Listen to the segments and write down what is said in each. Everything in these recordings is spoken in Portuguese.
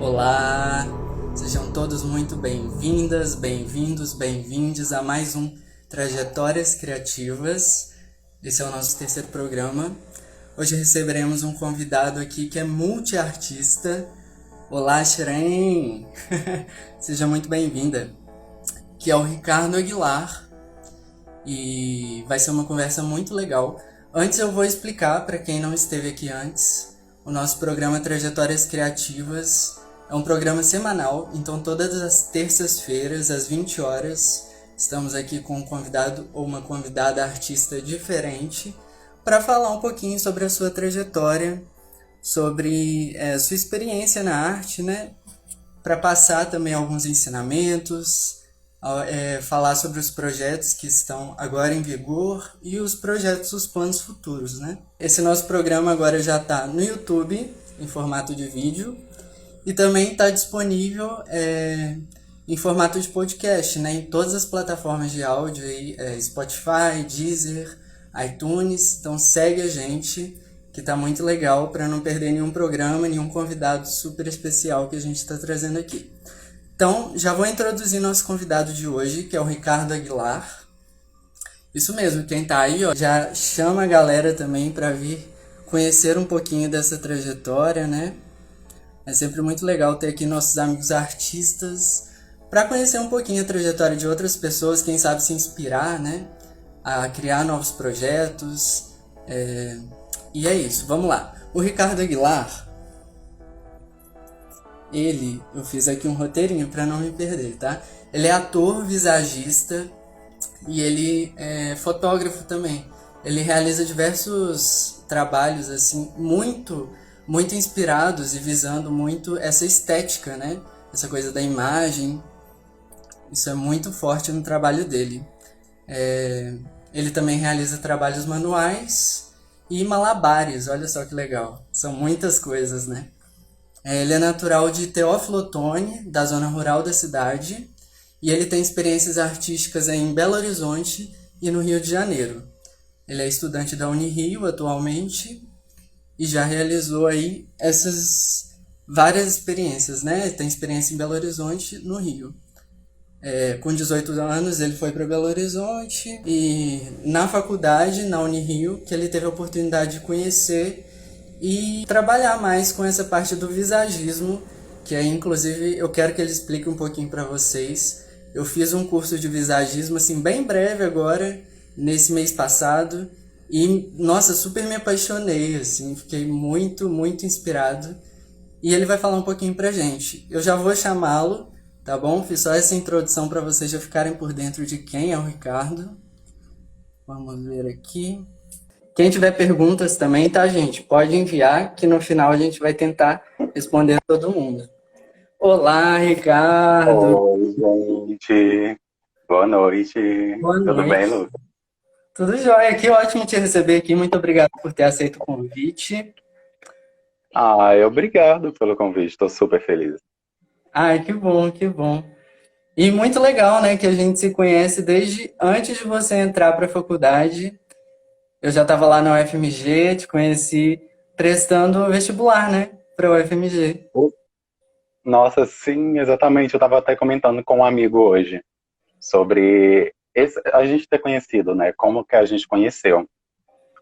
Olá, sejam todos muito bem-vindas, bem-vindos, bem-vindes a mais um Trajetórias Criativas. Esse é o nosso terceiro programa. Hoje receberemos um convidado aqui que é multiartista. Olá, Shren! Seja muito bem-vinda. Que é o Ricardo Aguilar e vai ser uma conversa muito legal. Antes eu vou explicar para quem não esteve aqui antes, o nosso programa Trajetórias Criativas é um programa semanal, então todas as terças-feiras, às 20 horas, estamos aqui com um convidado ou uma convidada artista diferente para falar um pouquinho sobre a sua trajetória, sobre sua experiência na arte, né? Para passar também alguns ensinamentos, falar sobre os projetos que estão agora em vigor e os projetos, os planos futuros, né? Esse nosso programa agora já está no YouTube, em formato de vídeo, e também está disponível em formato de podcast, né? Em todas as plataformas de áudio, aí, Spotify, Deezer, iTunes. Então segue a gente, que está muito legal, para não perder nenhum programa, nenhum convidado super especial que a gente está trazendo aqui. Então, já vou introduzir nosso convidado de hoje, que é o Ricardo Aguilar. Isso mesmo, quem tá aí, ó, já chama a galera também para vir conhecer um pouquinho dessa trajetória, né? É sempre muito legal ter aqui nossos amigos artistas para conhecer um pouquinho a trajetória de outras pessoas, quem sabe se inspirar, né? A criar novos projetos. E é isso, vamos lá. O Ricardo Aguilar, eu fiz aqui um roteirinho para não me perder, tá? Ele é ator, visagista e ele é fotógrafo também. Ele realiza diversos trabalhos assim muito inspirados e visando muito essa estética, né? Essa coisa da imagem. Isso é muito forte no trabalho dele. Ele também realiza trabalhos manuais e malabares, olha só que legal. São muitas coisas, né? Ele é natural de Teófilo Otoni, da zona rural da cidade, e ele tem experiências artísticas em Belo Horizonte e no Rio de Janeiro. Ele é estudante da Unirio atualmente e já realizou aí essas várias experiências, né? Tem experiência em Belo Horizonte e no Rio. Com 18 anos ele foi para Belo Horizonte e na faculdade, na Unirio, que ele teve a oportunidade de conhecer e trabalhar mais com essa parte do visagismo, que aí inclusive eu quero que ele explique um pouquinho para vocês. Eu fiz um curso de visagismo assim bem breve agora, nesse mês passado, e nossa, super me apaixonei, assim, fiquei muito inspirado. E ele vai falar um pouquinho pra gente. Eu já vou chamá-lo, tá bom? Fiz só essa introdução para vocês já ficarem por dentro de quem é o Ricardo. Vamos ver aqui. Quem tiver perguntas também, tá, gente? Pode enviar, que no final a gente vai tentar responder todo mundo. Olá, Ricardo. Oi, gente. Boa noite. Boa Tudo bem, noite. Lu? Tudo jóia? Que ótimo te receber aqui. Muito obrigado por ter aceito o convite. Obrigado pelo convite. Estou super feliz. Ai, que bom, que bom. E muito legal, né, que a gente se conhece desde antes de você entrar para a faculdade. Eu já estava lá na UFMG, te conheci prestando o vestibular, né, para a UFMG. Nossa, sim, exatamente. Eu estava até comentando com um amigo hoje sobre a gente ter conhecido, né? Como que a gente conheceu.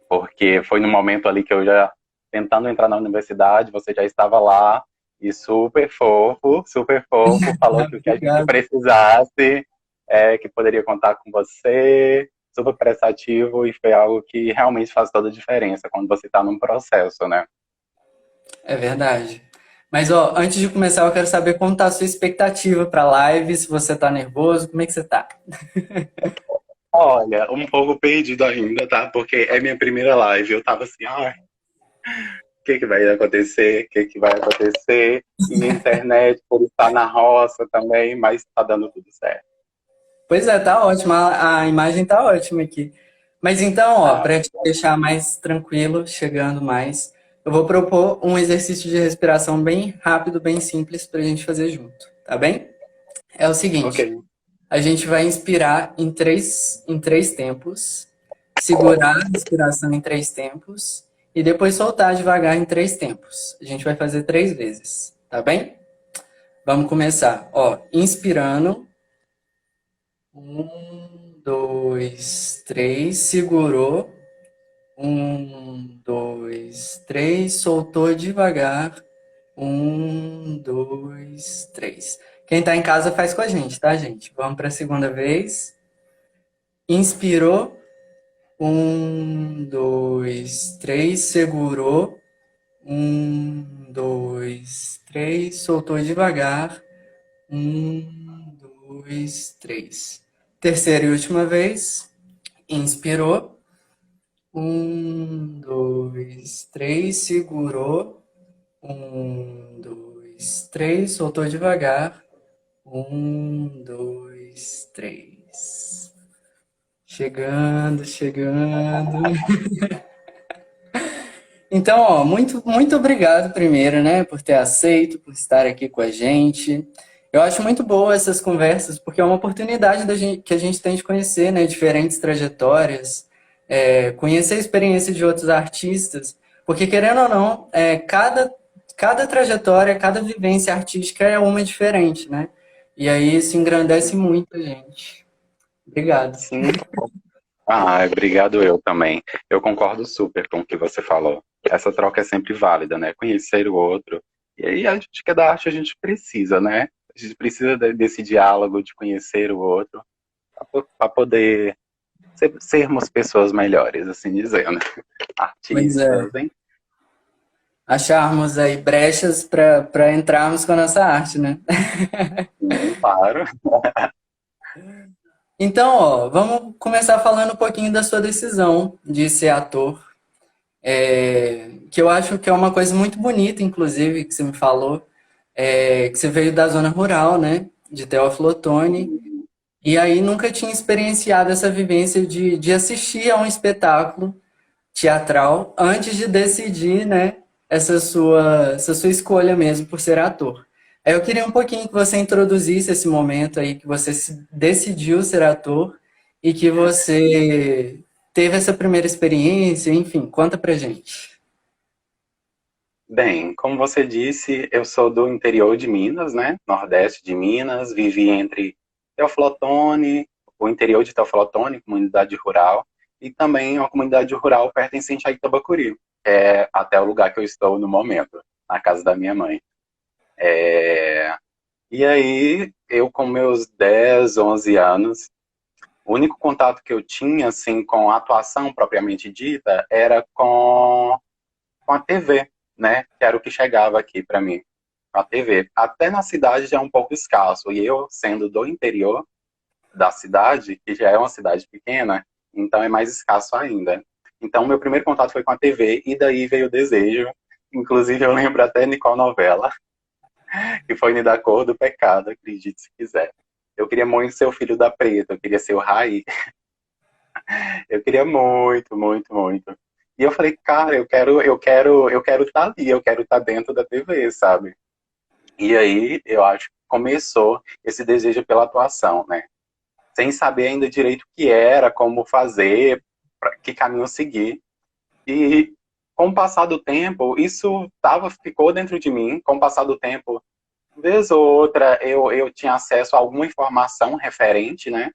Porque foi no momento ali que eu já tentando entrar na universidade, você já estava lá e super fofo, falou que o que a gente Obrigado. precisasse, que poderia contar com você, super prestativo, e foi algo que realmente faz toda a diferença quando você está num processo, né? É verdade. Mas, ó, antes de começar, eu quero saber como tá a sua expectativa para a live, se você tá nervoso, como é que você tá? Olha, um pouco perdido ainda, tá? Porque é minha primeira live. Eu tava assim, o que que vai acontecer? O que que vai acontecer? E minha internet, por estar na roça também, mas tá dando tudo certo. Pois é, tá ótimo, a imagem tá ótima aqui. Mas então, ó, Ah, para te deixar mais tranquilo, chegando mais, eu vou propor um exercício de respiração bem rápido, bem simples pra gente fazer junto, tá bem? É o seguinte, ok. a gente vai inspirar em três tempos, segurar a respiração em 3 tempos e depois soltar devagar em 3 tempos. A gente vai fazer 3 vezes, tá bem? Vamos começar. Ó, inspirando. Um, dois, três. Segurou. Um, dois, três. Soltou devagar. Um, dois, três. Quem tá em casa faz com a gente, tá, gente? Vamos para a segunda vez. Inspirou. Um, dois, três. Segurou. Um, dois, três. Soltou devagar. Um, dois, três. Terceira e última vez. Inspirou. Um, dois, três. Segurou. Um, dois, três. Soltou devagar. Um, dois, três. Chegando, chegando. Então, ó, muito obrigado primeiro, né, por ter aceito, por estar aqui com a gente. Eu acho muito boa essas conversas, porque é uma oportunidade que a gente tem de conhecer, né, diferentes trajetórias, conhecer a experiência de outros artistas, porque querendo ou não, cada trajetória, cada vivência artística é uma diferente, né? E aí isso engrandece muito a gente. Obrigado. Sim. Ah, obrigado eu também. Eu concordo super com o que você falou. Essa troca é sempre válida, né? Conhecer o outro. E aí a gente que é da arte, a gente precisa, né? A gente precisa desse diálogo, de conhecer o outro, para poder sermos pessoas melhores, assim dizendo. Pois é. Artistas, hein? Acharmos aí brechas para entrarmos com a nossa arte, né? Sim, claro. Então, ó, vamos começar falando um pouquinho da sua decisão de ser ator, que eu acho que é uma coisa muito bonita, inclusive, que você me falou, que você veio da zona rural, né, de Teófilo Otoni, e aí nunca tinha experienciado essa vivência de assistir a um espetáculo teatral antes de decidir, né, essa sua escolha mesmo por ser ator. Aí eu queria um pouquinho que você introduzisse esse momento aí que você decidiu ser ator e que você teve essa primeira experiência, enfim, conta pra gente. Bem, como você disse, eu sou do interior de Minas, né? Nordeste de Minas, vivi entre Teoflotone, o interior de Teoflotone, comunidade rural, e também uma comunidade rural pertencente a Itabacuri, que é até o lugar que eu estou no momento, na casa da minha mãe. E aí, eu com meus 10, 11 anos, o único contato que eu tinha, assim, com a atuação propriamente dita, era com a TV, né? Que era o que chegava aqui para mim, a TV. Até na cidade já é um pouco escasso. E eu, sendo do interior da cidade, que já é uma cidade pequena, então é mais escasso ainda. Então, meu primeiro contato foi com a TV, e daí veio o desejo. Inclusive, eu lembro até de qual novela, que foi Da Cor do Pecado, acredite se quiser. Eu queria muito ser o filho da Preta, eu queria ser o Raí. Eu queria muito, muito, muito. E eu falei, cara, eu quero estar ali, eu quero estar dentro da TV, sabe? E aí, eu acho que começou esse desejo pela atuação, né? Sem saber ainda direito o que era, como fazer, que caminho seguir. E com o passar do tempo, ficou dentro de mim. Com o passar do tempo, vez ou outra, eu tinha acesso a alguma informação referente, né?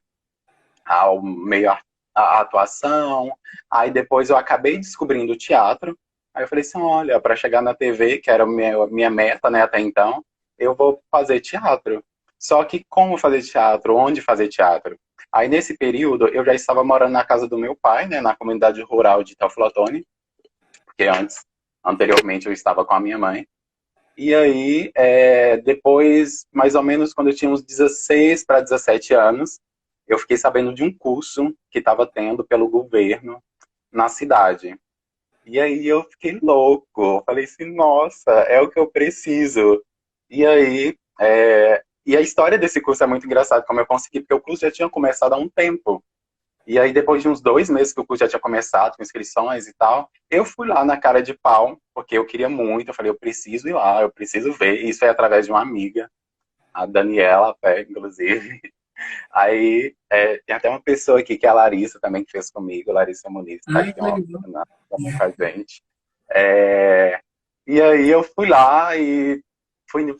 Ao meio a atuação. Aí depois eu acabei descobrindo o teatro. Aí eu falei assim, olha, para chegar na TV, que era a minha meta, né, até então, eu vou fazer teatro. Só que como fazer teatro? Onde fazer teatro? Aí nesse período eu já estava morando na casa do meu pai, né, na comunidade rural de Teoflotone, porque anteriormente eu estava com a minha mãe. E aí, depois, mais ou menos quando eu tinha uns 16 para 17 anos, eu fiquei sabendo de um curso que estava tendo pelo governo na cidade. E aí eu fiquei louco. Falei assim, nossa, é o que eu preciso. E aí, e a história desse curso é muito engraçada, como eu consegui, porque o curso já tinha começado há um tempo. E aí, depois de uns 2 meses que o curso já tinha começado, com inscrições e tal, eu fui lá na cara de pau, porque eu queria muito. Eu falei, eu preciso ir lá, eu preciso ver. Isso foi através de uma amiga, a Daniela, inclusive. Aí, tem até uma pessoa aqui, que é a Larissa também, que fez comigo, Larissa Muniz, está Ai, aqui que legal. também com a gente. É, e aí eu fui lá e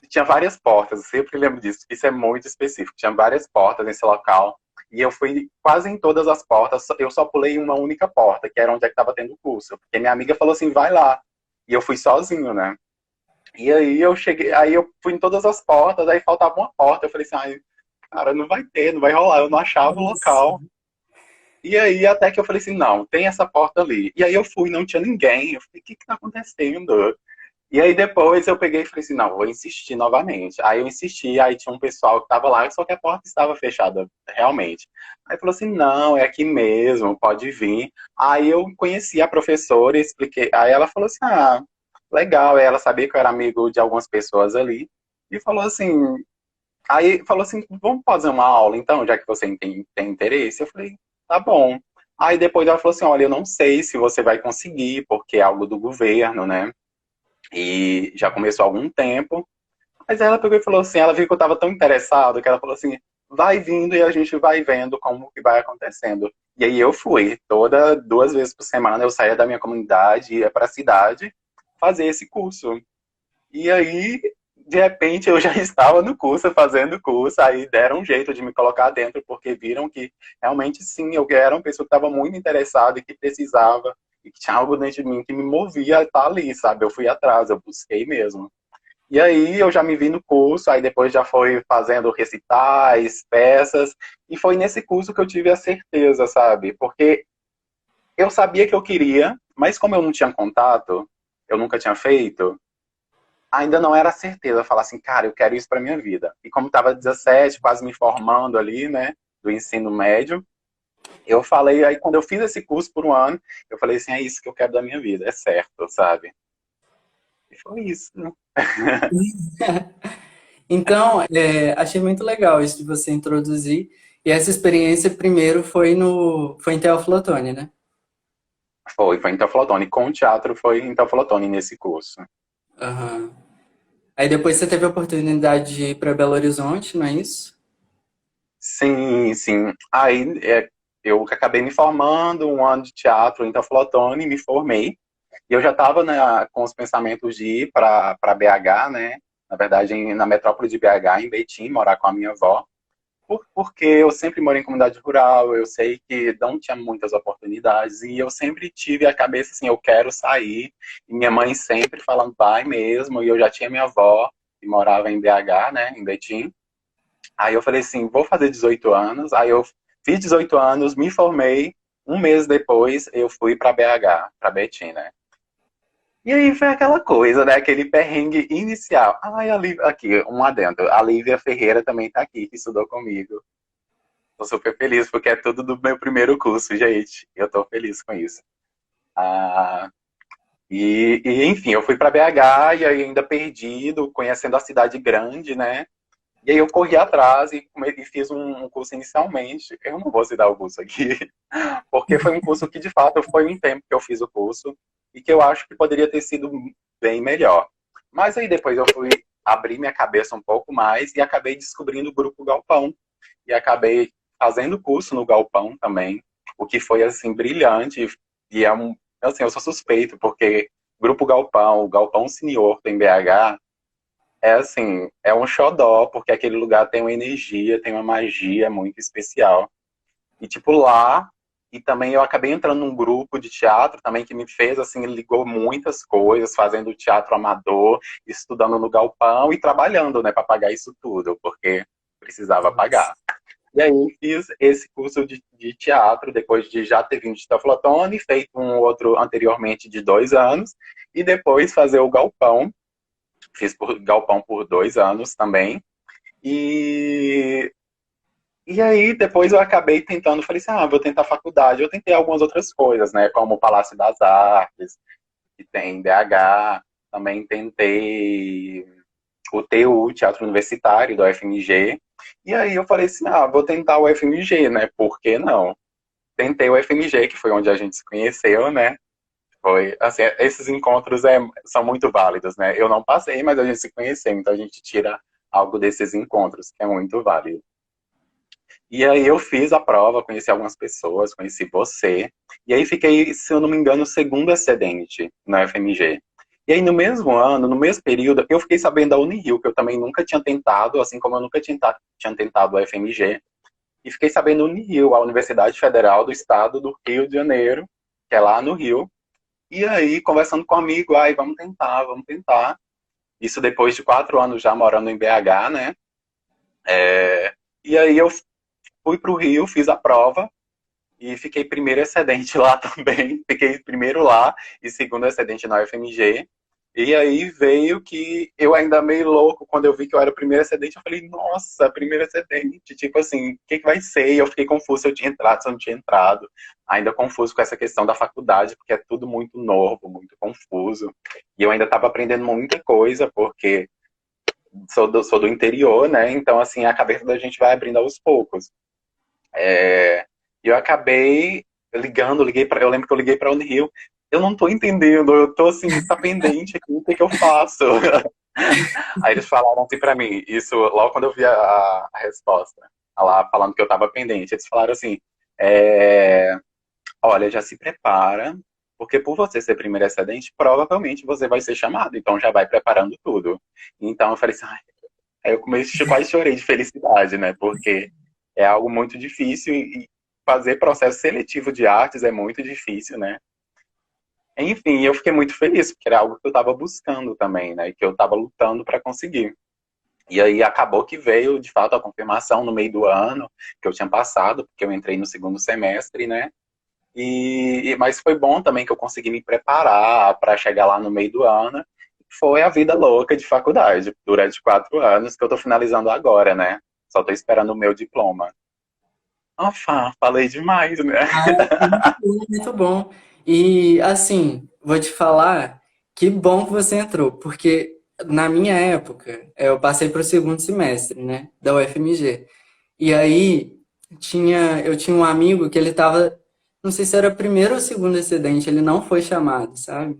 tinha várias portas, eu sempre lembro disso, isso é muito específico. Tinha várias portas nesse local. E eu fui quase em todas as portas, eu só pulei uma única porta, que era onde é que estava tendo o curso. Porque minha amiga falou assim, vai lá. E eu fui sozinho, né? E aí eu cheguei, aí eu fui em todas as portas, aí faltava uma porta. Eu falei assim, ai, cara, não vai ter, não vai rolar. Eu não achava o Nossa. local. E aí até que eu falei assim, não, tem essa porta ali. E aí eu fui, não tinha ninguém. Eu falei, o que que tá acontecendo? E aí depois eu peguei e falei assim, não, vou insistir novamente. Aí eu insisti, aí tinha um pessoal que tava lá, só que a porta estava fechada, realmente. Aí falou assim, não, é aqui mesmo, pode vir. Aí eu conheci a professora e expliquei. Aí ela falou assim, ah, legal. Aí ela sabia que eu era amigo de algumas pessoas ali. E falou assim, aí falou assim, vamos fazer uma aula então, já que você tem interesse? Eu falei, tá bom. Aí depois ela falou assim, olha, eu não sei se você vai conseguir, porque é algo do governo, né? E já começou há algum tempo. Mas ela pegou e falou assim, ela viu que eu estava tão interessado, que ela falou assim, vai vindo e a gente vai vendo como que vai acontecendo. E aí eu fui, toda 2 vezes por semana eu saía da minha comunidade, ia para a cidade fazer esse curso. E aí, de repente, eu já estava no curso, fazendo curso, aí deram um jeito de me colocar dentro, porque viram que realmente sim, eu era uma pessoa que estava muito interessada e que precisava, e que tinha algo dentro de mim que me movia a estar ali, sabe? Eu fui atrás, eu busquei mesmo. E aí eu já me vi no curso, aí depois já foi fazendo recitais, peças, e foi nesse curso que eu tive a certeza, sabe? Porque eu sabia que eu queria, mas como eu não tinha contato, eu nunca tinha feito, ainda não era certeza falar assim, cara, eu quero isso para minha vida. E como estava 17, quase me formando ali, né, do ensino médio, eu falei, aí quando eu fiz esse curso por um ano, eu falei assim, é isso que eu quero da minha vida, é certo, sabe? E foi isso, né? Então, achei muito legal isso de você introduzir. E essa experiência primeiro foi em Teoflotone, né? Foi em Teoflotone. Com o teatro foi em Teoflotone nesse curso. Aham. Aí depois você teve a oportunidade de ir para Belo Horizonte, não é isso? Sim, sim. Aí eu acabei me formando, um ano de teatro em Teoflotone, me formei. E eu já estava, né, com os pensamentos de ir para BH, né? Na verdade, na metrópole de BH, em Betim, morar com a minha avó. Porque eu sempre morei em comunidade rural, eu sei que não tinha muitas oportunidades, e eu sempre tive a cabeça assim, eu quero sair, e minha mãe sempre falando, vai mesmo, e eu já tinha minha avó, que morava em BH, né, em Betim. Aí eu falei assim, vou fazer 18 anos, aí eu fiz 18 anos, me formei, um mês depois eu fui para BH, para Betim, né. E aí foi aquela coisa, né? Aquele perrengue inicial. Ai, a Lívia, aqui, um adendo. A Lívia Ferreira também tá aqui, que estudou comigo. Tô super feliz, porque é tudo do meu primeiro curso, gente. Eu tô feliz com isso. Ah, enfim, eu fui para BH e aí ainda perdido, conhecendo a cidade grande, né? E aí eu corri atrás e fiz um curso inicialmente. Eu não vou citar o curso aqui, porque foi um curso que, de fato, foi um tempo que eu fiz o curso e que eu acho que poderia ter sido bem melhor. Mas aí depois eu fui abrir minha cabeça um pouco mais e acabei descobrindo o Grupo Galpão. E acabei fazendo curso no Galpão também, o que foi, assim, brilhante. E assim, eu sou suspeito, porque Grupo Galpão, o Galpão Senior em BH, é assim, é um xodó, porque aquele lugar tem uma energia, tem uma magia muito especial. E tipo lá, e também eu acabei entrando num grupo de teatro também que me fez assim, ligou muitas coisas, fazendo teatro amador, estudando no galpão e trabalhando, né, para pagar isso tudo, porque precisava pagar. E aí fiz esse curso de teatro, depois de já ter vindo de Teoflotone, feito um outro anteriormente de 2 anos, e depois fazer o galpão. Fiz galpão por 2 anos também. E aí, depois eu acabei tentando, falei assim, vou tentar faculdade. Eu tentei algumas outras coisas, né, como o Palácio das Artes, que tem em BH. Também tentei o TU, Teatro Universitário, do UFMG. E aí eu falei assim, vou tentar o UFMG, né, por que não? Tentei o UFMG, que foi onde a gente se conheceu, né, foi, assim, esses encontros são muito válidos, né, eu não passei, mas a gente se conheceu, então a gente tira algo desses encontros, que é muito válido. E aí eu fiz a prova, conheci algumas pessoas, conheci você. E aí fiquei, se eu não me engano, segundo excedente na FMG. E aí, no mesmo ano, no mesmo período, eu fiquei sabendo da Unirio, que eu também nunca tinha tentado, assim como eu nunca tinha tentado a FMG. E fiquei sabendo da Unirio, a Universidade Federal do Estado do Rio de Janeiro, que é lá no Rio. E aí, conversando com um amigo, ai, vamos tentar, vamos tentar. Isso depois de 4 anos já morando em BH, né? E aí eu fui para o Rio, fiz a prova e fiquei primeiro excedente lá também. Fiquei primeiro lá e segundo excedente na UFMG. E aí veio que eu ainda meio louco, quando eu vi que eu era o primeiro excedente, eu falei, nossa, primeiro excedente, tipo assim, o que vai ser? E eu fiquei confuso se eu tinha entrado, se eu não tinha entrado. Ainda confuso com essa questão da faculdade, porque é tudo muito novo, muito confuso. E eu ainda estava aprendendo muita coisa, porque sou do interior, né? Então, assim, a cabeça da gente vai abrindo aos poucos. E eu acabei eu lembro que eu liguei para Unirio, eu não tô entendendo, eu tô assim, tá pendente aqui, o que que eu faço? Aí eles falaram assim pra mim, isso logo quando eu vi a resposta, lá falando que eu tava pendente, eles falaram assim, é, olha, já se prepara, porque por você ser primeiro excedente, provavelmente você vai ser chamado, então já vai preparando tudo. Então eu falei assim, ai, aí eu comecei, quase chorei de felicidade, né? Porque é algo muito difícil e fazer processo seletivo de artes é muito difícil, né? Enfim, eu fiquei muito feliz, porque era algo que eu estava buscando também, né? Que eu estava lutando para conseguir. E aí acabou que veio, de fato, a confirmação no meio do ano que eu tinha passado, porque eu entrei no segundo semestre, né? Mas foi bom também que eu consegui me preparar para chegar lá no meio do ano. Foi a vida louca de faculdade, durante 4 anos, que eu estou finalizando agora, né? Só estou esperando o meu diploma. Opa, falei demais, né? Ah, muito bom, muito bom. E assim, vou te falar, que bom que você entrou, porque na minha época, eu passei para o segundo semestre, né, da UFMG. E aí eu tinha um amigo que ele tava, não sei se era primeiro ou segundo excedente, ele não foi chamado, sabe?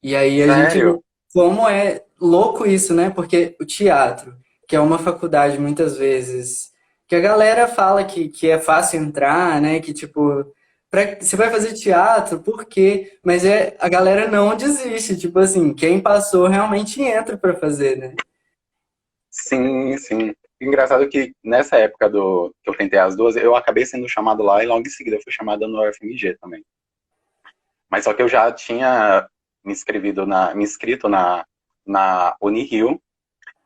E aí a gente vê Sério? como é louco isso, né? Porque o teatro, que é uma faculdade muitas vezes, que a galera fala que é fácil entrar, né? Que tipo, você vai fazer teatro, por quê? Mas a galera não desiste, tipo assim, quem passou realmente entra pra fazer, né? Sim, sim. Engraçado que nessa época que eu tentei as duas, eu acabei sendo chamado lá e logo em seguida eu fui chamado no UFMG também. Mas só que eu já tinha me inscrito na Unirio.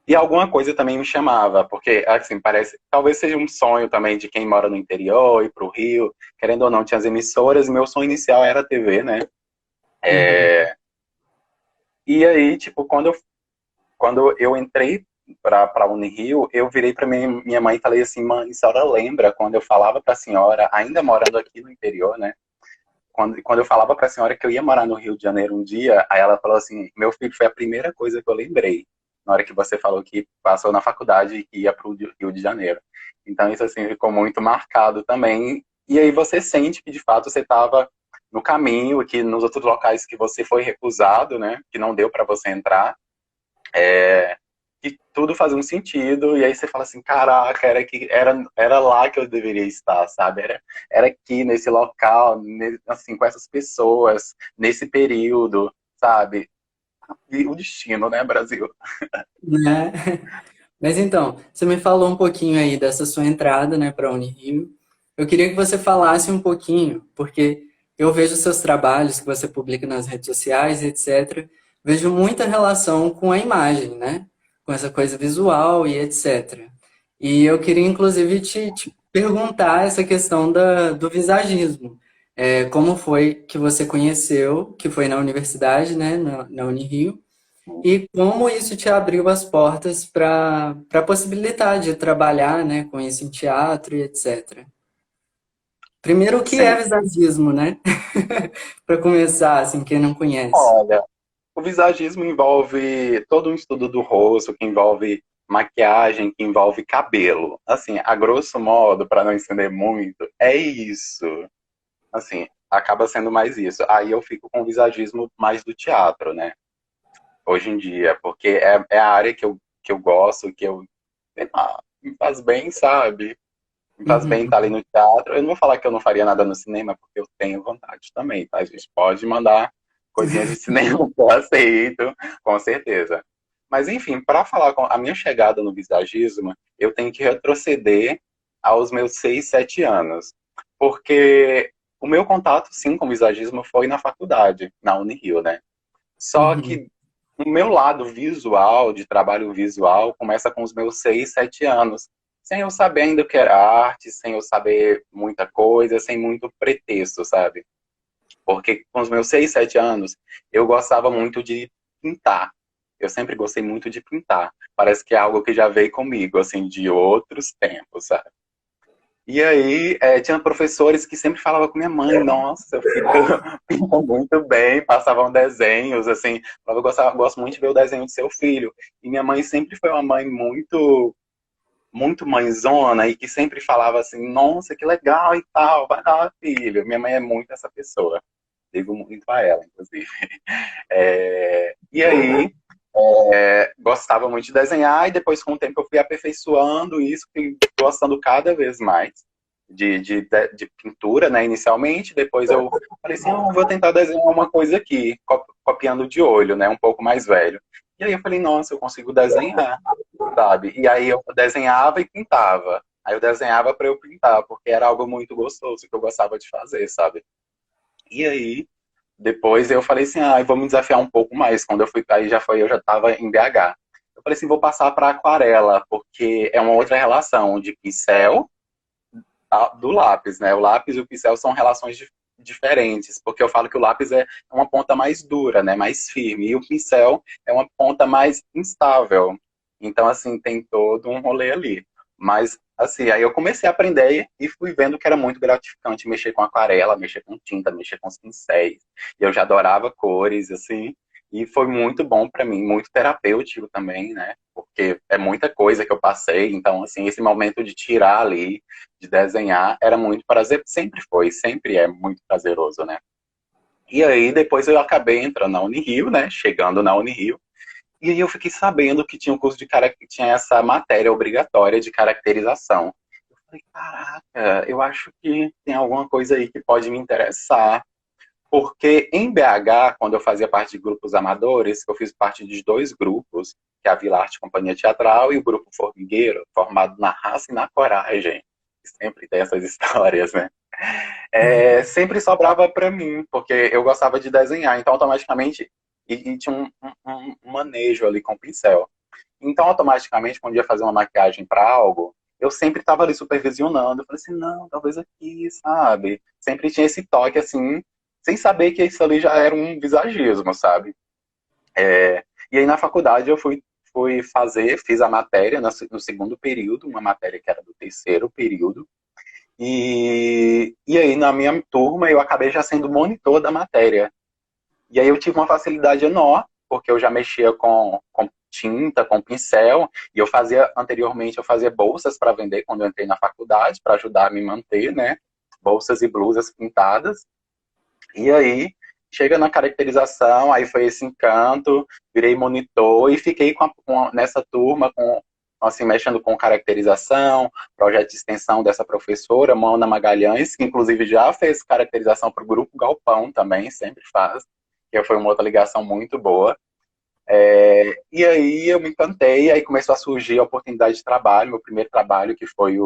E alguma coisa também me chamava, porque, assim, parece, talvez seja um sonho também de quem mora no interior, ir pro Rio, querendo ou não, tinha as emissoras, e meu sonho inicial era a TV, né? Uhum. E aí, tipo, quando eu entrei pra Unirio, eu virei pra minha mãe e falei assim, mãe, a senhora lembra quando eu falava pra senhora, ainda morando aqui no interior, né? Quando eu falava pra senhora que eu ia morar no Rio de Janeiro um dia, aí ela falou assim, meu filho, foi a primeira coisa que eu lembrei, na hora que você falou que passou na faculdade e ia pro Rio de Janeiro. Então isso assim ficou muito marcado também. E aí você sente que de fato você estava no caminho, que nos outros locais que você foi recusado, né, que não deu para você entrar, que tudo fazia um sentido, e aí você fala assim, caraca, era lá que eu deveria estar, sabe? Era aqui, nesse local, assim, com essas pessoas, nesse período, sabe? E o destino, né, Brasil? Né? Mas então, você me falou um pouquinho aí dessa sua entrada, né, para a Unirio. Eu queria que você falasse um pouquinho, porque eu vejo seus trabalhos que você publica nas redes sociais, etc. Vejo muita relação com a imagem, né? Com essa coisa visual e etc. E eu queria, inclusive, te perguntar essa questão do visagismo. Como foi que você conheceu, que foi na universidade, né, na Unirio, e como isso te abriu as portas para a possibilidade de trabalhar, né, com isso em teatro e etc. Primeiro, o que é Sim. visagismo, né? Para começar, assim, quem não conhece. Olha, o visagismo envolve todo um estudo do rosto, que envolve maquiagem, que envolve cabelo. Assim, a grosso modo, para não estender muito, é isso. Assim, acaba sendo mais isso. Aí eu fico com o visagismo mais do teatro, né? Hoje em dia, porque é a área que eu gosto, sei lá, me faz bem, sabe? Me faz bem estar ali Uhum. no teatro. Eu não vou falar que eu não faria nada no cinema, porque eu tenho vontade também, tá? A gente pode mandar. Coisinhas de cinema eu aceito, com certeza. Mas enfim, para falar com a minha chegada no visagismo, eu tenho que retroceder aos meus 6, 7 anos. Porque o meu contato, sim, com o visagismo foi na faculdade, na Unirio, né? Só Uhum. que o meu lado visual, de trabalho visual, começa com os meus 6, 7 anos. Sem eu saber ainda o que era arte, sem eu saber muita coisa, sem muito pretexto, sabe? Porque com os meus 6, 7 anos, eu gostava muito de pintar. Eu sempre gostei muito de pintar. Parece que é algo que já veio comigo, assim, de outros tempos, sabe? E aí, tinha professores que sempre falavam com minha mãe, nossa, seu filho pinta muito bem, passavam desenhos, assim, gosto muito de ver o desenho do seu filho. E minha mãe sempre foi uma mãe muito, muito mãezona e que sempre falava assim, nossa, que legal e tal, vai lá, filho. Minha mãe é muito essa pessoa. Digo muito a ela, inclusive. E aí, gostava muito de desenhar e depois, com o tempo, eu fui aperfeiçoando isso, fui gostando cada vez mais de pintura, né, inicialmente. Depois eu falei assim, vou tentar desenhar uma coisa aqui, copiando de olho, né, um pouco mais velho. E aí eu falei, nossa, eu consigo desenhar, sabe? E aí eu desenhava e pintava. Aí eu desenhava para eu pintar, porque era algo muito gostoso que eu gostava de fazer, sabe? E aí, depois eu falei assim, vou me desafiar um pouco mais. Quando eu fui, aí já foi, eu já estava em BH. Eu falei assim, vou passar para aquarela, porque é uma outra relação de pincel do lápis, né? O lápis e o pincel são relações diferentes, porque eu falo que o lápis é uma ponta mais dura, né? Mais firme, e o pincel é uma ponta mais instável. Então, assim, tem todo um rolê ali. Mas, assim, aí eu comecei a aprender e fui vendo que era muito gratificante mexer com aquarela, mexer com tinta, mexer com os pincéis. E eu já adorava cores, assim, e foi muito bom para mim, muito terapêutico também, né? Porque é muita coisa que eu passei, então, assim, esse momento de tirar ali, de desenhar, era muito prazer, sempre foi, sempre é muito prazeroso, né? E aí, depois eu acabei entrando na Unirio, né? Chegando na Unirio, e aí eu fiquei sabendo que tinha um curso de tinha essa matéria obrigatória de caracterização. Eu falei, caraca, eu acho que tem alguma coisa aí que pode me interessar. Porque em BH, quando eu fazia parte de grupos amadores, eu fiz parte de dois grupos, que é a Vila Arte Companhia Teatral e o Grupo Formigueiro, formado na raça e na coragem. Sempre tem essas histórias, né? Sempre sobrava para mim, porque eu gostava de desenhar, então automaticamente e tinha um manejo ali com o pincel. Então, automaticamente, quando ia fazer uma maquiagem para algo, eu sempre estava ali supervisionando. Eu falei assim, não, talvez aqui, sabe? Sempre tinha esse toque, assim, sem saber que isso ali já era um visagismo, sabe? E aí, na faculdade, eu fui fiz a matéria no segundo período, uma matéria que era do terceiro período. E aí, na minha turma, eu acabei já sendo monitor da matéria. E aí eu tive uma facilidade enorme, porque eu já mexia com tinta, com pincel, e anteriormente, eu fazia bolsas para vender quando eu entrei na faculdade, para ajudar a me manter, né? Bolsas e blusas pintadas. E aí, chega na caracterização, aí foi esse encanto, virei monitor e fiquei nessa turma, assim, mexendo com caracterização, projeto de extensão dessa professora, Mona Magalhães, que inclusive já fez caracterização para o Grupo Galpão também, sempre faz, que foi uma outra ligação muito boa. E aí eu me encantei, aí começou a surgir a oportunidade de trabalho, meu primeiro trabalho, que foi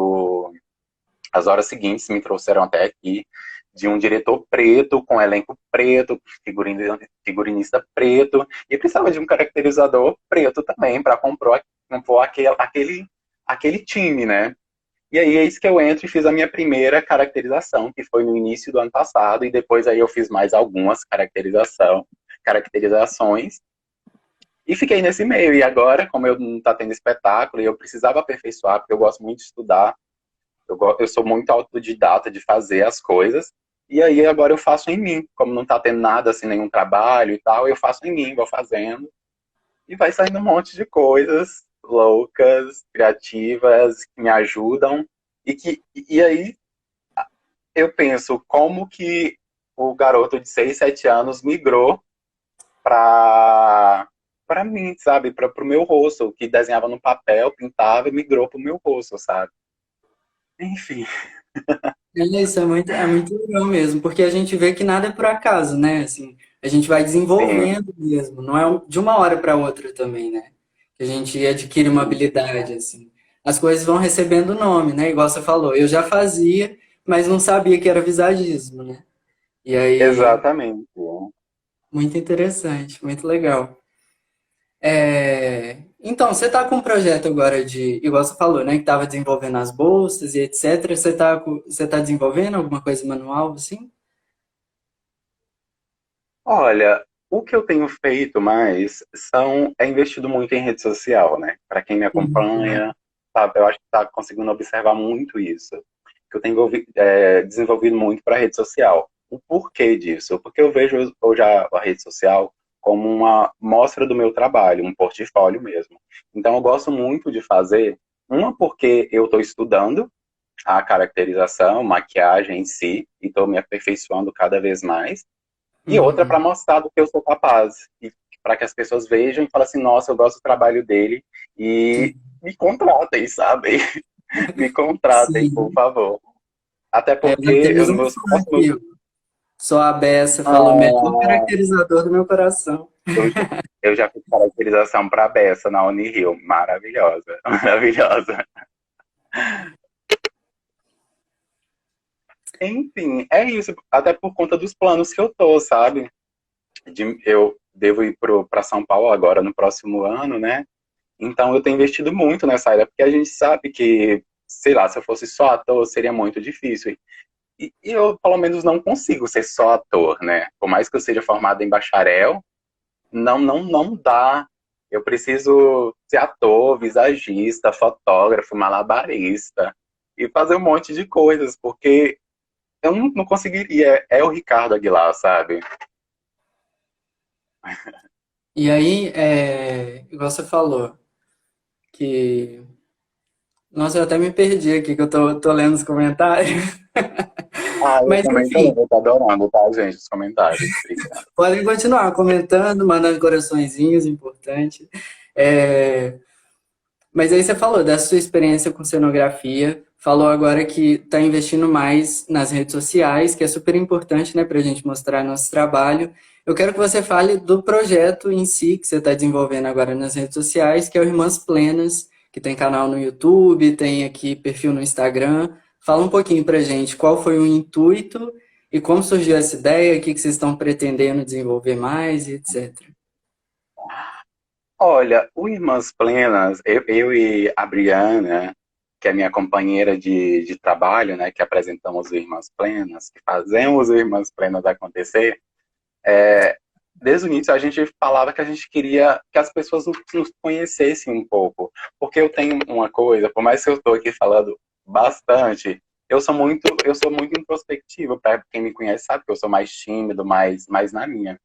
As Horas Seguintes, me trouxeram até aqui, de um diretor preto, com elenco preto, figurinista preto, e precisava de um caracterizador preto também, para compor aquele time, né? E aí é isso que eu entro e fiz a minha primeira caracterização, que foi no início do ano passado, e depois aí eu fiz mais algumas caracterizações, e fiquei nesse meio. E agora, como eu não tá tendo espetáculo, e eu precisava aperfeiçoar, porque eu gosto muito de estudar, eu sou muito autodidata de fazer as coisas. E aí agora eu faço em mim. Como não tá tendo nada, assim, nenhum trabalho e tal, eu faço em mim, vou fazendo. E vai saindo um monte de coisas loucas, criativas, que me ajudam. E aí eu penso como que o garoto de 6 7 anos migrou para mim, sabe? Para o meu rosto, que desenhava no papel, pintava e migrou para o meu rosto, sabe? Enfim. Isso é muito legal mesmo, porque a gente vê que nada é por acaso, né? Assim, a gente vai Sim, desenvolvendo mesmo, não é de uma hora para outra também, né? Que a gente adquire uma sim. habilidade, assim. As coisas vão recebendo nome, né? Igual você falou, eu já fazia, mas não sabia que era visagismo, né? E aí, Exatamente. muito interessante, muito legal. Então, você está com um projeto agora de, igual você falou, né, que estava desenvolvendo as bolsas e etc. Você tá desenvolvendo alguma coisa manual, assim? Olha, o que eu tenho feito mais é investido muito em rede social, né? Para quem me Uhum. acompanha, sabe, eu acho que está conseguindo observar muito isso. Que eu tenho desenvolvido muito para rede social. O porquê disso? Porque eu vejo hoje a rede social como uma mostra do meu trabalho, um portfólio mesmo. Então eu gosto muito de fazer, uma porque eu estou estudando a caracterização, maquiagem em si, e estou me aperfeiçoando cada vez mais. E outra para Uhum. mostrar do que eu sou capaz. E para que as pessoas vejam e falem assim, nossa, eu gosto do trabalho dele e me contratem, sabe? Me contratem, por Sim. favor. Até Já porque temos um meus fã próximos. aqui. Sou a Bessa, falou melhor Ah, caracterizador do meu coração. eu, eu já fiz caracterização para a Bessa na Unirio. Maravilhosa. Maravilhosa. Enfim, é isso. Até por conta dos planos que eu tô, sabe? Eu devo ir para São Paulo agora no próximo ano, né? Então eu tenho investido muito nessa área, porque a gente sabe que, sei lá, se eu fosse só ator, seria muito difícil. E eu, pelo menos, não consigo ser só ator, né? Por mais que eu seja formado em bacharel, não dá. Eu preciso ser ator, visagista, fotógrafo, malabarista e fazer um monte de coisas, porque eu não conseguiria. É o Ricardo Aguilar, sabe? E aí, igual você falou, que. Nossa, eu até me perdi aqui, que eu tô lendo os comentários. Ah, eu Mas também enfim, tô adorando, tá, gente, os comentários. Obrigado. podem continuar comentando, mandando coraçõezinhos, importante. É, Mas aí você falou da sua experiência com cenografia, falou agora que está investindo mais nas redes sociais, que é super importante, né, para a gente mostrar nosso trabalho. Eu quero que você fale do projeto em si que você está desenvolvendo agora nas redes sociais, que é o Irmãs Plenas, que tem canal no YouTube, tem aqui perfil no Instagram. Fala um pouquinho para a gente qual foi o intuito e como surgiu essa ideia, o que que vocês estão pretendendo desenvolver mais e etc. Olha, o Irmãs Plenas, eu e a Briana, que é minha companheira de trabalho, né, que apresentamos o Irmãs Plenas, que fazemos o Irmãs Plenas acontecer, desde o início a gente falava que a gente queria que as pessoas nos conhecessem um pouco. Porque eu tenho uma coisa, por mais que eu estou aqui falando bastante, eu sou muito introspectivo. Para quem me conhece sabe que eu sou mais tímido, mais na minha.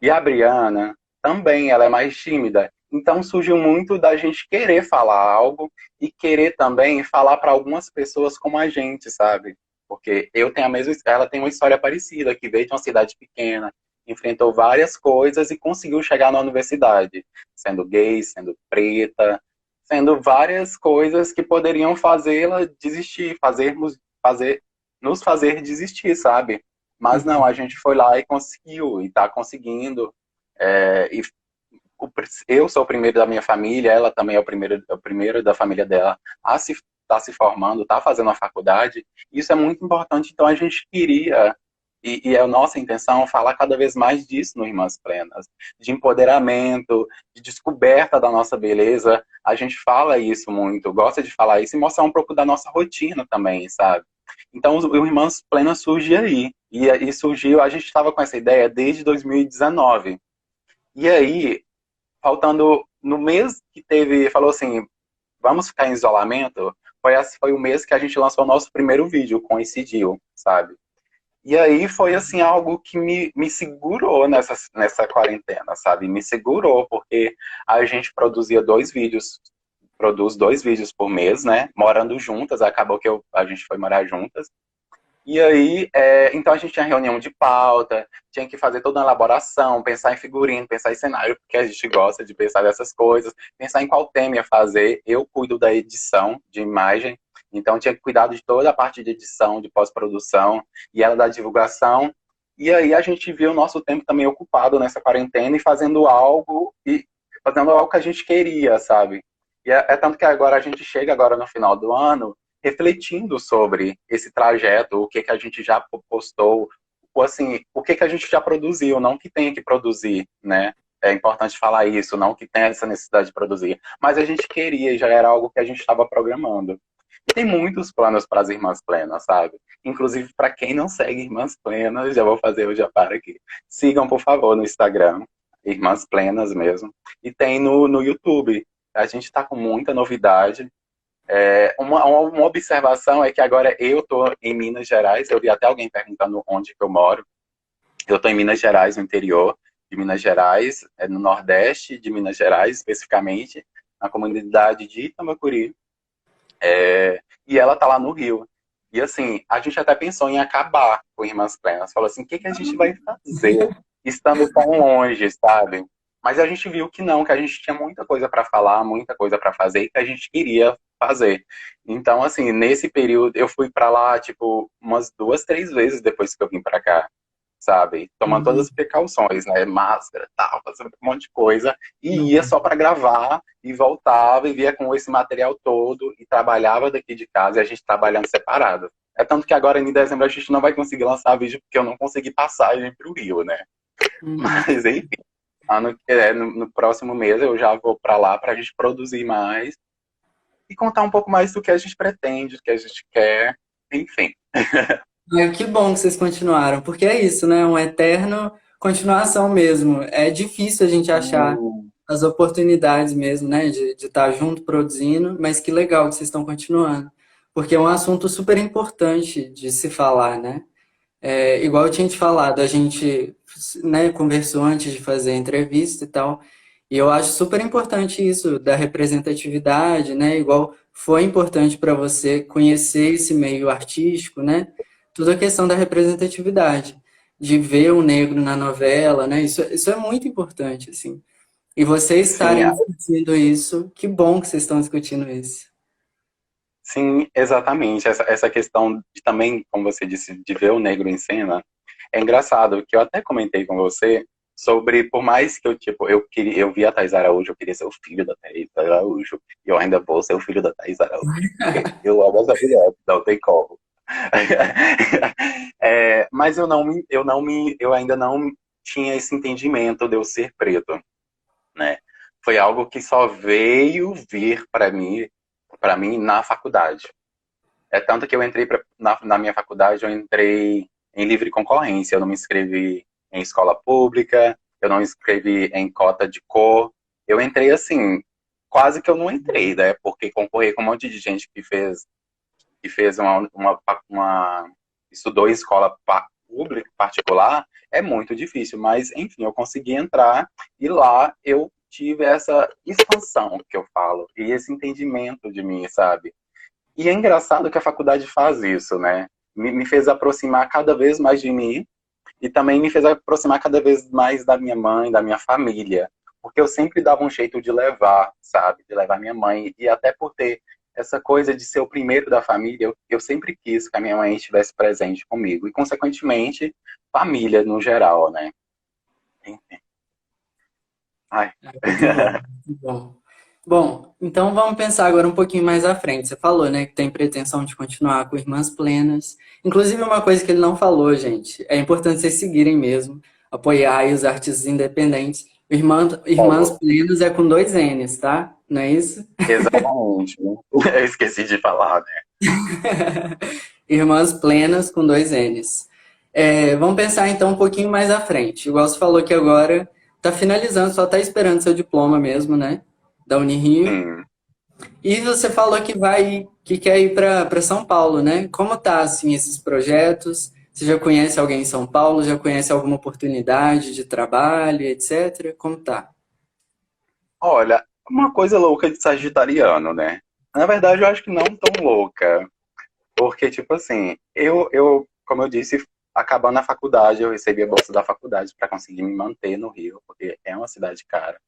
E a Briana também, ela é mais tímida. Então surgiu muito da gente querer falar algo e querer também falar para algumas pessoas como a gente, sabe? Porque eu tenho a mesma, ela tem uma história parecida, que veio de uma cidade pequena, enfrentou várias coisas e conseguiu chegar na universidade, sendo gay, sendo preta, sendo várias coisas que poderiam fazê-la desistir, nos fazer desistir, sabe? Mas não, a gente foi lá e conseguiu, e está conseguindo. E eu sou o primeiro da minha família, ela também é o primeiro da família dela a se tá se formando, está fazendo a faculdade. Isso é muito importante, então a gente queria, e é a nossa intenção, falar cada vez mais disso no Irmãs Plenas, de empoderamento, de descoberta da nossa beleza. A gente fala isso muito, gosta de falar isso e mostrar um pouco da nossa rotina também, sabe? Então o Irmãs Plenas surge aí. E surgiu, a gente estava com essa ideia desde 2019. E aí, faltando no mês que teve, falou assim, vamos ficar em isolamento, foi o mês que a gente lançou o nosso primeiro vídeo, coincidiu, sabe? E aí foi assim algo que me segurou nessa quarentena, sabe? Me segurou, porque a gente produz dois vídeos por mês, né? Morando juntas, acabou que a gente foi morar juntas. E aí, então a gente tinha reunião de pauta, tinha que fazer toda uma elaboração, pensar em figurino, pensar em cenário, porque a gente gosta de pensar nessas coisas, pensar em qual tema ia fazer. Eu cuido da edição de imagem, então tinha que cuidar de toda a parte de edição, de pós-produção, e ela da divulgação. E aí a gente viu o nosso tempo também ocupado nessa quarentena e fazendo algo que a gente queria, sabe? E é tanto que agora a gente chega agora no final do ano refletindo sobre esse trajeto, o que que a gente já postou, ou assim, o que que a gente já produziu, não que tenha que produzir, né? É importante falar isso, não que tenha essa necessidade de produzir, mas a gente queria, já era algo que a gente estava programando. E tem muitos planos para as Irmãs Plenas, sabe? Inclusive, para quem não segue Irmãs Plenas, já vou fazer o jabá aqui. Sigam, por favor, no Instagram, Irmãs Plenas mesmo. E tem no YouTube. A gente está com muita novidade. Uma observação é que agora eu estou em Minas Gerais. Eu vi até alguém perguntando onde que eu moro. Eu estou em Minas Gerais, no interior de Minas Gerais, no Nordeste de Minas Gerais, especificamente, na comunidade de Itambacuri. E ela tá lá no Rio. E assim, a gente até pensou em acabar com Irmãs Plenas. Falou assim, o que que a gente vai fazer estando tão longe, sabe? Mas a gente viu que não, que a gente tinha muita coisa para falar, muita coisa para fazer e que a gente queria fazer. Então, assim, nesse período eu fui para lá, tipo, umas 2, 3 vezes depois que eu vim para cá, sabe? Tomando todas Uhum. as precauções, né? Máscara, tal, fazendo um monte de coisa. E ia só para gravar e voltava e via com esse material todo e trabalhava daqui de casa e a gente trabalhando separado. É tanto que agora em dezembro a gente não vai conseguir lançar vídeo porque eu não consegui passagem para o Rio, né? Uhum. Mas enfim, no próximo mês eu já vou para lá para a gente produzir mais e contar um pouco mais do que a gente pretende, do que a gente quer, enfim. Ai, que bom que vocês continuaram, porque é isso, né? Uma eterna continuação mesmo. É difícil a gente achar as oportunidades mesmo, né? De estar junto produzindo, mas que legal que vocês estão continuando. Porque é um assunto super importante de se falar, né? É, igual eu tinha te falado, a gente, né, conversou antes de fazer a entrevista e tal, e eu acho super importante isso da representatividade, né? Igual foi importante para você conhecer esse meio artístico, né? Tudo a questão da representatividade, de ver o negro na novela, né? Isso é muito importante, assim. E vocês Sim, estarem discutindo isso, que bom que vocês estão discutindo isso. sim, exatamente. Essa questão de também, como você disse, de ver o negro em cena, é engraçado, que eu até comentei com você sobre, por mais que eu vi a Thaís Araújo, eu queria ser o filho da Thaís Araújo, e eu ainda vou ser o filho da Thaís Araújo, porque eu amo essa mulher, não tem como. Mas eu ainda não tinha esse entendimento de eu ser preto, né? Foi algo que só veio vir para mim na faculdade. É tanto que eu entrei na minha faculdade, eu entrei em livre concorrência. Eu não me inscrevi em escola pública, eu não me inscrevi em cota de cor. Eu entrei assim, quase que eu não entrei, né? Porque concorrer com um monte de gente que fez estudou em escola pública, particular, é muito difícil. Mas, enfim, eu consegui entrar e lá eu tive essa expansão que eu falo e esse entendimento de mim, sabe? E é engraçado que a faculdade faz isso, né? Me fez aproximar cada vez mais de mim e também me fez aproximar cada vez mais da minha mãe, da minha família. Porque eu sempre dava um jeito de levar, sabe? De levar minha mãe. E até por ter essa coisa de ser o primeiro da família, eu sempre quis que a minha mãe estivesse presente comigo. E, consequentemente, família no geral, né? Enfim. Ai. Muito bom, muito bom. Bom, então vamos pensar agora um pouquinho mais à frente. Você falou, né, que tem pretensão de continuar com Irmãs Plenas. Inclusive, uma coisa que ele não falou, gente, é importante vocês seguirem mesmo, apoiar aí os artistas independentes. Irmãs Falou. Plenas é com dois N's, tá? Não é isso? Exatamente. Eu esqueci de falar, né? Irmãs Plenas com dois N's. É, vamos pensar então um pouquinho mais à frente. Igual você falou que agora tá finalizando, só tá esperando seu diploma mesmo, né? Da Unirio. Sim. E você falou que quer ir para São Paulo, né? Como tá assim esses projetos? Você já conhece alguém em São Paulo? Já conhece alguma oportunidade de trabalho, etc? Como tá? Olha, uma coisa louca de sagitariano, né? Na verdade, eu acho que não tão louca. Porque, tipo assim, como eu disse, acabando a faculdade, eu recebi a bolsa da faculdade para conseguir me manter no Rio, porque é uma cidade cara.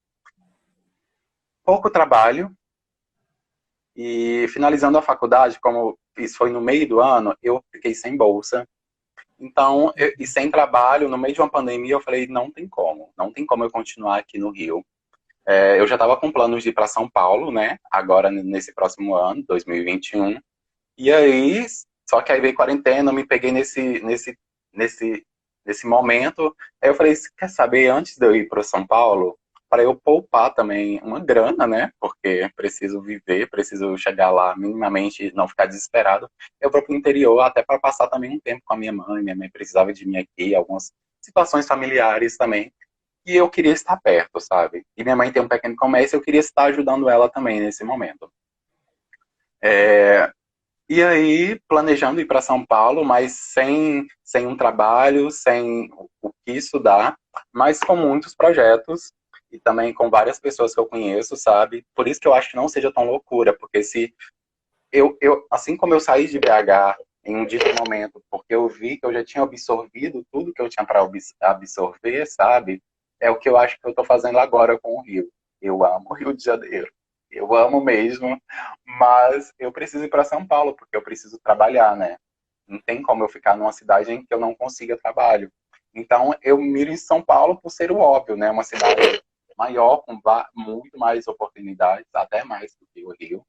Pouco trabalho, e finalizando a faculdade, como isso foi no meio do ano, eu fiquei sem bolsa. Então, e sem trabalho, no meio de uma pandemia, eu falei, não tem como eu continuar aqui no Rio. Eu já estava com planos de ir para São Paulo, né? Agora, nesse próximo ano, 2021. E aí, só que aí veio quarentena, eu me peguei nesse, nesse momento. Aí eu falei, quer saber, antes de eu ir para São Paulo, para eu poupar também uma grana, né? Porque preciso viver, preciso chegar lá minimamente, não ficar desesperado. Eu vou para o interior até para passar também um tempo com a minha mãe. Minha mãe precisava de mim aqui, algumas situações familiares também. E eu queria estar perto, sabe? E minha mãe tem um pequeno comércio, eu queria estar ajudando ela também nesse momento. E aí, planejando ir para São Paulo, mas sem um trabalho, sem o que estudar, mas com muitos projetos e também com várias pessoas que eu conheço, sabe? Por isso que eu acho que não seja tão loucura, porque se assim como eu saí de BH em um dito momento, porque eu vi que eu já tinha absorvido tudo que eu tinha para absorver, sabe? É o que eu acho que eu estou fazendo agora com o Rio. Eu amo o Rio de Janeiro. Eu amo mesmo, mas eu preciso ir para São Paulo, porque eu preciso trabalhar, né? Não tem como eu ficar numa cidade em que eu não consiga trabalho. Então, eu miro em São Paulo por ser o óbvio, né? Uma cidade maior, com muito mais oportunidades, até mais do que o Rio.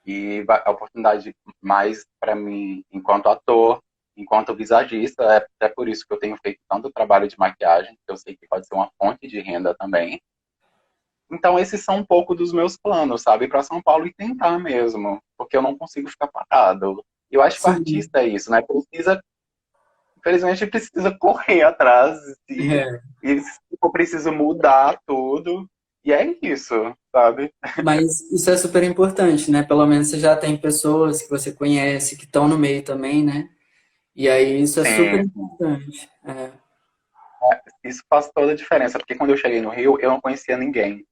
E a oportunidade mais para mim, enquanto ator, enquanto visagista, é até por isso que eu tenho feito tanto trabalho de maquiagem, que eu sei que pode ser uma fonte de renda também. Então, esses são um pouco dos meus planos, sabe? Para São Paulo e tentar mesmo, porque eu não consigo ficar parado. Eu acho que o Sim. artista é isso, né? Infelizmente, precisa correr atrás É. e eu preciso mudar tudo. E é isso, sabe? Mas isso é super importante, né? Pelo menos você já tem pessoas que você conhece, que estão no meio também, né? E aí isso é super Sim, importante. É. isso faz toda a diferença, porque quando eu cheguei no Rio, eu não conhecia ninguém.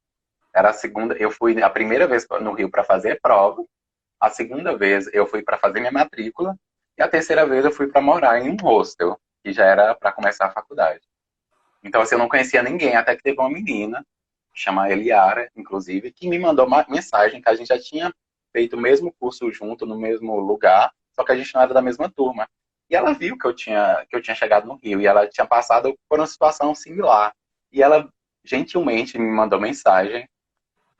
Era a segunda, eu fui a primeira vez no Rio para fazer prova, a segunda vez eu fui para fazer minha matrícula e a terceira vez eu fui para morar em um hostel, que já era para começar a faculdade. Então, assim, eu não conhecia ninguém, até que teve uma menina, chama Eliara, inclusive, que me mandou uma mensagem que a gente já tinha feito o mesmo curso junto, no mesmo lugar, só que a gente não era da mesma turma. E ela viu que eu tinha chegado no Rio e ela tinha passado por uma situação similar. E ela gentilmente me mandou mensagem,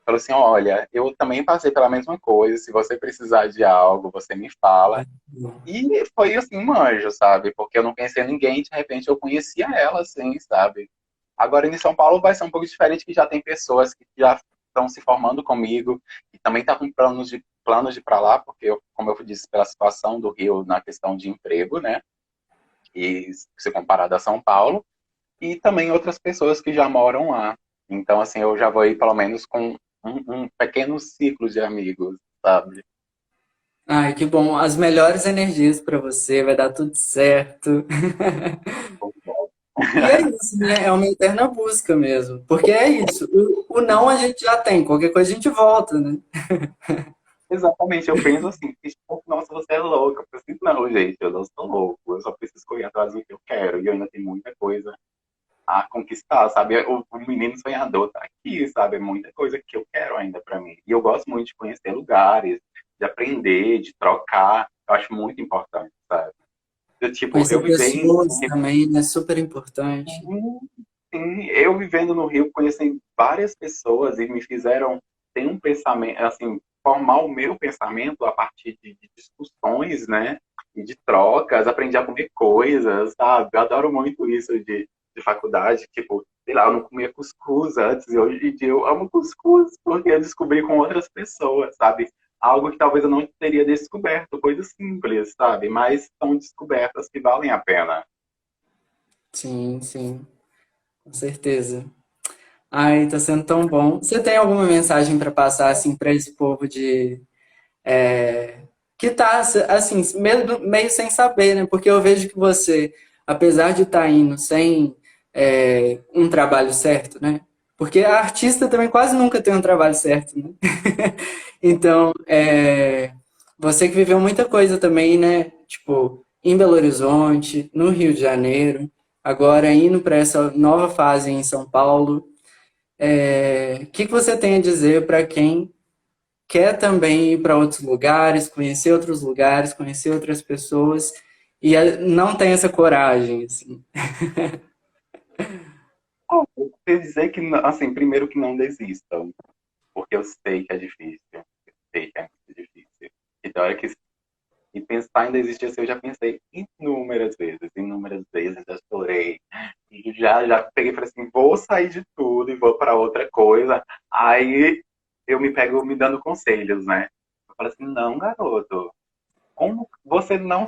falou assim, olha, eu também passei pela mesma coisa, se você precisar de algo, você me fala. E foi assim, um anjo, sabe? Porque eu não conhecia ninguém, de repente eu conhecia ela, assim, sabe? Agora em São Paulo vai ser um pouco diferente, que já tem pessoas que já estão se formando comigo, e também estão com planos de ir para lá, porque, como eu disse, pela situação do Rio na questão de emprego, né? E se comparado a São Paulo, e também outras pessoas que já moram lá. Então, assim, eu já vou ir pelo menos com um pequeno ciclo de amigos, sabe? Ai, que bom. As melhores energias para você, vai dar tudo certo. E é isso, né? É uma eterna busca mesmo. Porque é isso. O não a gente já tem, qualquer coisa a gente volta, né? Exatamente, eu penso assim, tipo, nossa, você é louca. Eu penso assim, não, gente, eu não sou louco, eu só preciso correr atrás do que eu quero, e eu ainda tenho muita coisa a conquistar, sabe? O menino sonhador tá aqui, sabe? Muita coisa que eu quero ainda pra mim. E eu gosto muito de conhecer lugares, de aprender, de trocar, eu acho muito importante, sabe? Tipo, Conhecer pessoas também, né? Super importante. sim, eu vivendo no Rio, conheci várias pessoas e me fizeram ter um pensamento, assim, formar o meu pensamento a partir de discussões, né? E de trocas, aprendi a comer coisas, sabe? Eu adoro muito isso de faculdade, tipo, sei lá, eu não comia cuscuz antes e hoje em dia eu amo cuscuz porque eu descobri com outras pessoas, sabe? Algo que talvez eu não teria descoberto, coisas simples, sabe? Mas são descobertas que valem a pena. Sim, sim, com certeza. Ai, tá sendo tão bom. Você tem alguma mensagem para passar assim para esse povo de que tá assim meio sem saber, né? Porque eu vejo que você, apesar de estar indo sem um trabalho certo, né? Porque a artista também quase nunca tem um trabalho certo, né? Então, você que viveu muita coisa também, né? Tipo, em Belo Horizonte, no Rio de Janeiro, agora indo para essa nova fase em São Paulo. O que você tem a dizer para quem quer também ir para outros lugares, conhecer outras pessoas e não tem essa coragem, assim. Eu queria dizer que, assim, primeiro que não desistam, porque eu sei que é difícil, eu sei que é muito difícil. E da hora que e pensar em desistir, assim, eu já pensei inúmeras vezes, já chorei. E já peguei e falei assim, vou sair de tudo e vou para outra coisa. Aí eu me pego me dando conselhos, né? Eu falo assim, não, garoto, como você não,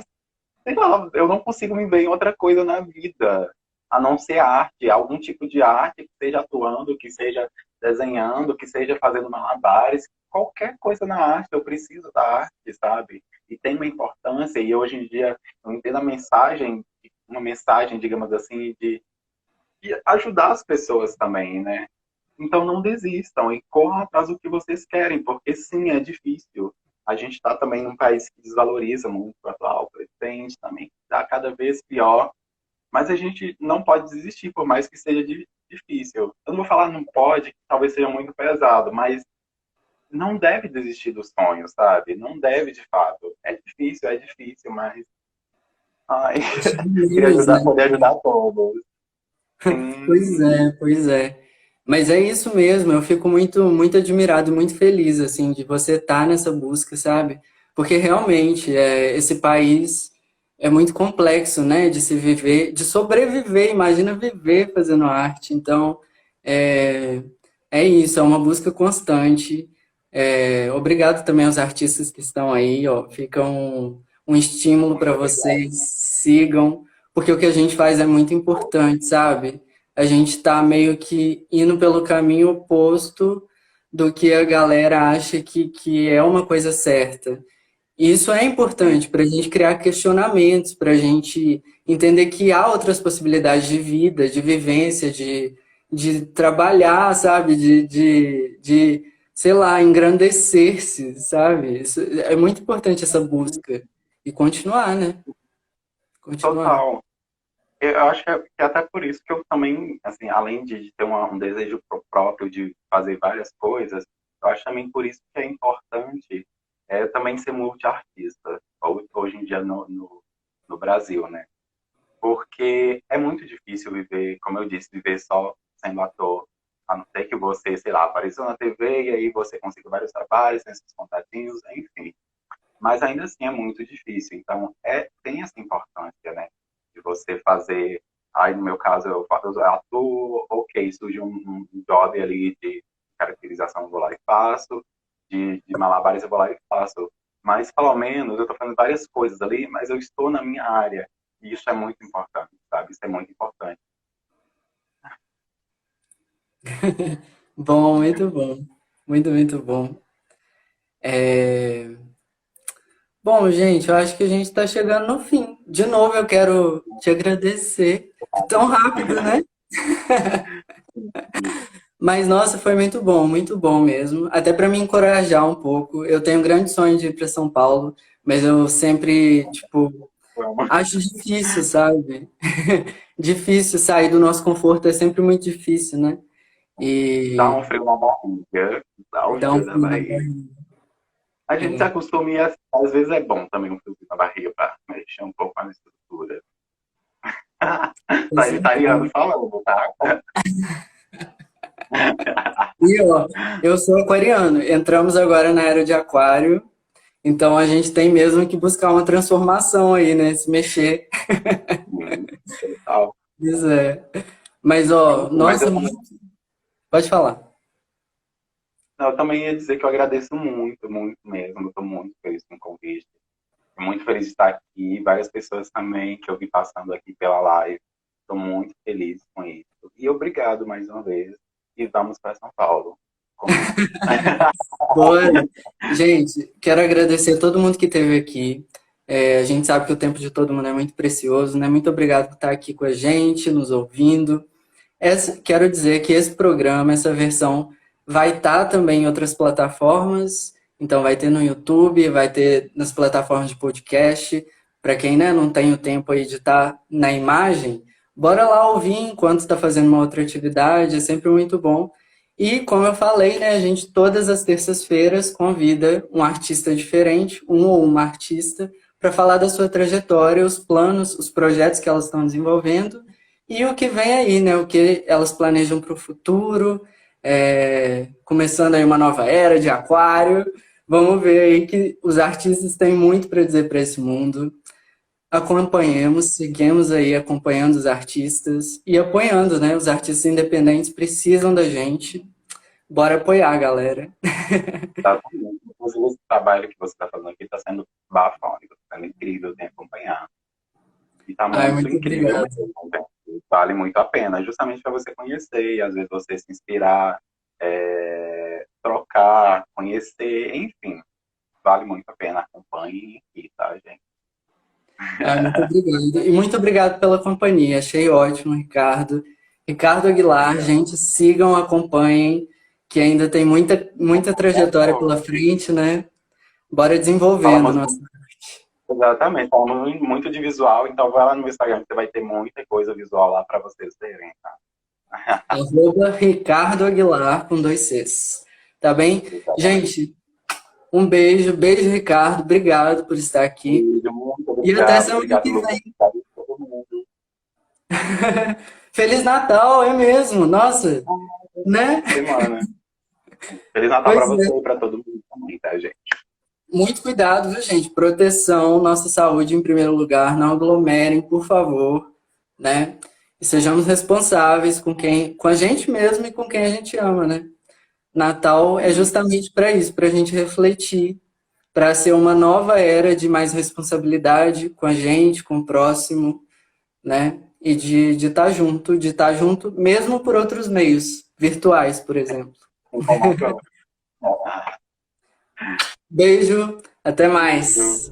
sei lá, eu não consigo me ver em outra coisa na vida, a não ser arte, algum tipo de arte, que seja atuando, que seja desenhando, que seja fazendo malabares, qualquer coisa na arte, eu preciso da arte, sabe? E tem uma importância, e hoje em dia eu entendo a mensagem, uma mensagem, digamos assim, de ajudar as pessoas também, né? Então não desistam e corram atrás do que vocês querem, porque sim, é difícil. A gente está também num país que desvaloriza muito o atual presidente, também está cada vez pior, mas a gente não pode desistir, por mais que seja difícil. Eu não vou falar não pode, que talvez seja muito pesado, mas não deve desistir dos sonhos, sabe? Não deve, de fato. É difícil, mas ai, queria Deus, ajudar, né? poder ajudar todos. Pois Sim, é, pois é. Mas é isso mesmo, eu fico muito, muito admirado, muito feliz, assim, de você estar nessa busca, sabe? Porque realmente, esse país é muito complexo, né? De se viver, de sobreviver, imagina viver fazendo arte. Então, é, é isso, é uma busca constante. Obrigado também aos artistas que estão aí, ó. Fica um estímulo para muito obrigado. vocês, sigam, porque o que a gente faz é muito importante, sabe? A gente tá meio que indo pelo caminho oposto do que a galera acha que é uma coisa certa. E isso é importante para a gente criar questionamentos, para a gente entender que há outras possibilidades de vida, de vivência, de trabalhar, sabe? Sei lá, engrandecer-se, sabe? É muito importante essa busca. E continuar, né? Continuar. Total. Eu acho que é até por isso que eu também, assim, além de ter um desejo próprio de fazer várias coisas, eu acho também por isso que é importante também ser multiartista, hoje em dia no Brasil, né? Porque é muito difícil viver, como eu disse, viver só sendo ator, a não ser que você, sei lá, apareceu na TV e aí você conseguiu vários trabalhos, tem esses contatinhos, enfim. Mas ainda assim é muito difícil. Então, tem essa importância, né? De você fazer. Aí, no meu caso, eu atuo, ok, surge um job ali de caracterização, eu vou lá e faço. De malabares, eu vou lá e faço. Mas, pelo menos, eu estou fazendo várias coisas ali, mas eu estou na minha área. E isso é muito importante, sabe? Isso é muito importante. Bom, muito bom. Muito, muito bom. Bom, gente, eu acho que a gente está chegando no fim. De novo, eu quero te agradecer. Tão rápido, né? Mas, nossa, foi muito bom mesmo. Até para me encorajar um pouco. Eu tenho um grande sonho de ir para São Paulo, mas eu sempre, tipo, Vamos acho difícil, sabe? Difícil sair do nosso conforto, é sempre muito difícil, né? dar E um frio na barriga. Dar um dá um frio na frio na barriga. barriga. A gente se É. acostuma e às vezes é bom também um fiozinho na barriga para mexer um pouco na estrutura. Com Tá italiano certeza. falando, tá? E ó, eu sou aquariano. Entramos agora na era de aquário, então a gente tem mesmo que buscar uma transformação aí, né? Se mexer. Total. Pois é. Mas ó, Enfim, mas nossa, pode falar. eu também ia dizer que eu agradeço muito, muito mesmo. Estou muito feliz com o convite. Muito feliz de estar aqui. Várias pessoas também que eu vi passando aqui pela live. Estou muito feliz com isso. E obrigado mais uma vez. E vamos para São Paulo. Comigo. Bora. Gente, quero agradecer a todo mundo que esteve aqui. A gente sabe que o tempo de todo mundo é muito precioso, né? Muito obrigado por estar aqui com a gente, nos ouvindo. Quero dizer que esse programa, essa versão, vai estar também em outras plataformas. Então, vai ter no YouTube, vai ter nas plataformas de podcast. Para quem, né, não tem o tempo aí de estar na imagem, bora lá ouvir enquanto está fazendo uma outra atividade, é sempre muito bom. E, como eu falei, né, a gente todas as terças-feiras convida um artista diferente, um ou uma artista, para falar da sua trajetória, os planos, os projetos que elas estão desenvolvendo e o que vem aí, né? O que elas planejam para o futuro, começando aí uma nova era de aquário. Vamos ver aí que os artistas têm muito para dizer para esse mundo. Acompanhemos, seguimos aí acompanhando os artistas e apoiando, né? Os artistas independentes precisam da gente. Bora apoiar, galera. Tá, inclusive, esse trabalho que você está fazendo aqui está sendo bafônico, está sendo incrível de acompanhar. E está Ai, muito muito incrível obrigado. mesmo. Né? Vale muito a pena, justamente para você conhecer e às vezes você se inspirar, trocar, conhecer, enfim. Vale muito a pena. Acompanhe aqui, tá, gente? Ai, muito obrigado. E muito obrigado pela companhia. Achei ótimo, Ricardo. Ricardo Aguilar, Obrigado. gente, sigam, acompanhem, que ainda tem muita trajetória pela frente, né? Bora desenvolvendo Falamos nossa. exatamente, falamos muito de visual, então vai lá no Instagram que você vai ter muita coisa visual lá para vocês verem, tá? Ricardo Aguilar com 2 Cs. Tá bem? Exatamente. Gente, um beijo. Beijo, Ricardo. Obrigado por estar aqui. Muito E até obrigado, semana obrigado, que Lucas. vem. Obrigado a todo mundo. Feliz Natal, é mesmo. Nossa, né? Semana. Feliz Natal Pois para você é. e para todo mundo também, tá, gente? Muito cuidado, viu, gente? Proteção, nossa saúde em primeiro lugar. Não aglomerem, por favor, né? E sejamos responsáveis com a gente mesmo e com quem a gente ama, né? Natal é Sim, justamente para isso, para a gente refletir, para ser uma nova era de mais responsabilidade com a gente, com o próximo, né? E de de estar junto, mesmo por outros meios, virtuais, por exemplo. informação. Beijo, até mais.